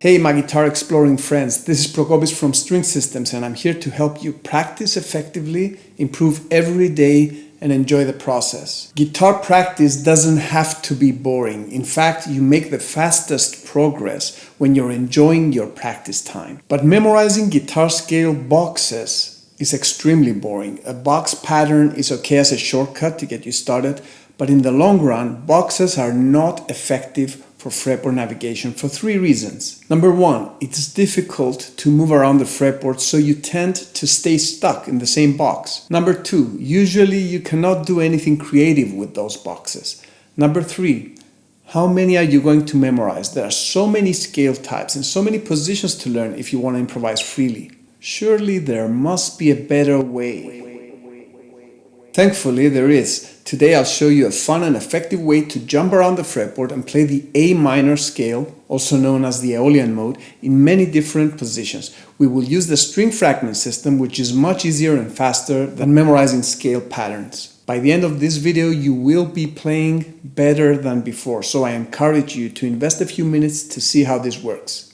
Hey my guitar exploring friends, this is Prokopis from String Systems and I'm here to help you practice effectively, improve every day and enjoy the process. Guitar practice doesn't have to be boring. In fact, you make the fastest progress when you're enjoying your practice time. But memorizing guitar scale boxes is extremely boring. A box pattern is okay as a shortcut to get you started, but in the long run, boxes are not effective for fretboard navigation for three reasons. Number one, it's difficult to move around the fretboard, so you tend to stay stuck in the same box. Number two, usually you cannot do anything creative with those boxes. Number three, how many are you going to memorize? There are so many scale types and so many positions to learn if you want to improvise freely. Surely there must be a better way. Thankfully, there is. Today I'll show you a fun and effective way to jump around the fretboard and play the A minor scale, also known as the Aeolian Mode, in many different positions. We will use the String Fragment System, which is much easier and faster than memorizing scale patterns. By the end of this video, you will be playing better than before, so I encourage you to invest a few minutes to see how this works.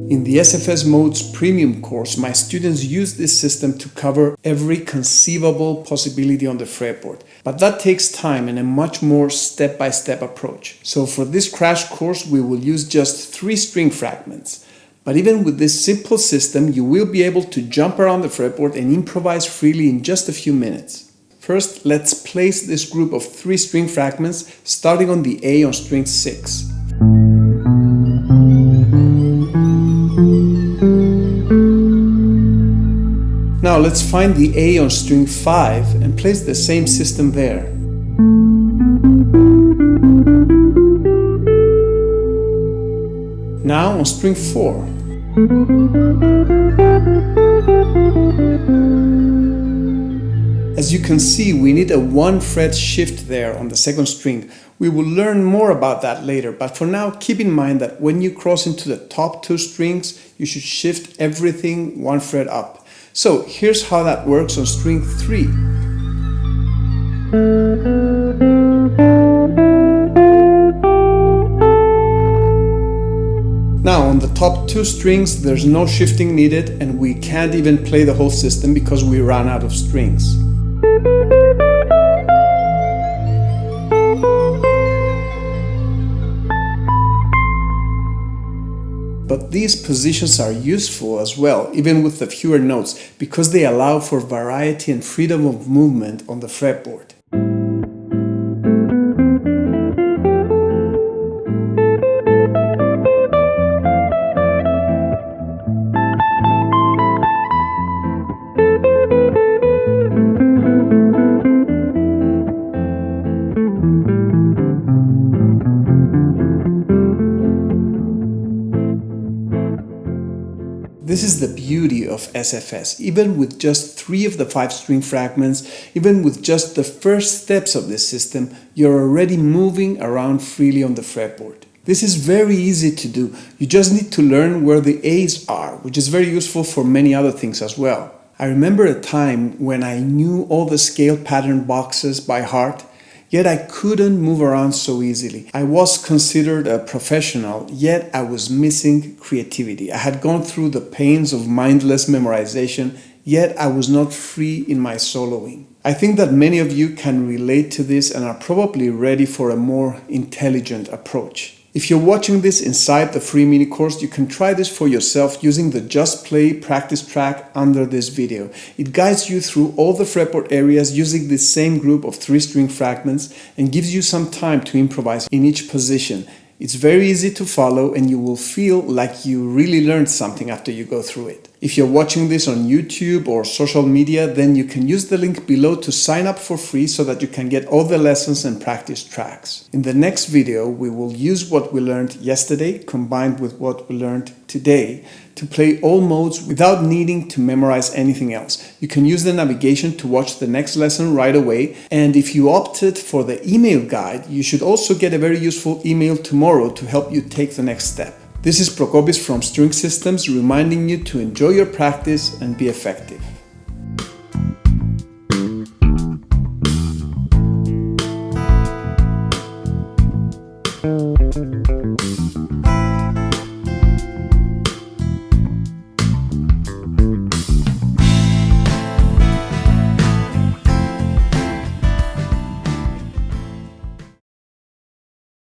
In the SFS Modes Premium course, my students use this system to cover every conceivable possibility on the fretboard. But that takes time and a much more step-by-step approach. So for this crash course, we will use just 3 string fragments. But even with this simple system, you will be able to jump around the fretboard and improvise freely in just a few minutes. First, let's place this group of 3 string fragments, starting on the A on string 6. Now let's find the A on string 5 and place the same system there. Now on string 4. As you can see, we need a 1 fret shift there on the second string. We will learn more about that later, but for now keep in mind that when you cross into the top 2 strings, you should shift everything 1 fret up. So here's how that works on string 3. Now on the top 2 strings there's no shifting needed and we can't even play the whole system because we ran out of strings. But these positions are useful as well, even with the fewer notes, because they allow for variety and freedom of movement on the fretboard. This is the beauty of SFS. Even with just 3 of the 5 string fragments, even with just the first steps of this system, you're already moving around freely on the fretboard. This is very easy to do. You just need to learn where the A's are, which is very useful for many other things as well. I remember a time when I knew all the scale pattern boxes by heart, yet I couldn't move around so easily. I was considered a professional, yet I was missing creativity. I had gone through the pains of mindless memorization, yet I was not free in my soloing. I think that many of you can relate to this and are probably ready for a more intelligent approach. If you're watching this inside the free mini course, you can try this for yourself using the Just Play practice track under this video. It guides you through all the fretboard areas using this same group of 3 string fragments and gives you some time to improvise in each position. It's very easy to follow and you will feel like you really learned something after you go through it. If you're watching this on YouTube or social media, then you can use the link below to sign up for free so that you can get all the lessons and practice tracks. In the next video, we will use what we learned yesterday combined with what we learned today to play all modes without needing to memorize anything else. You can use the navigation to watch the next lesson right away, and if you opted for the email guide, you should also get a very useful email tomorrow to help you take the next step. This is Prokopis from String Systems reminding you to enjoy your practice and be effective.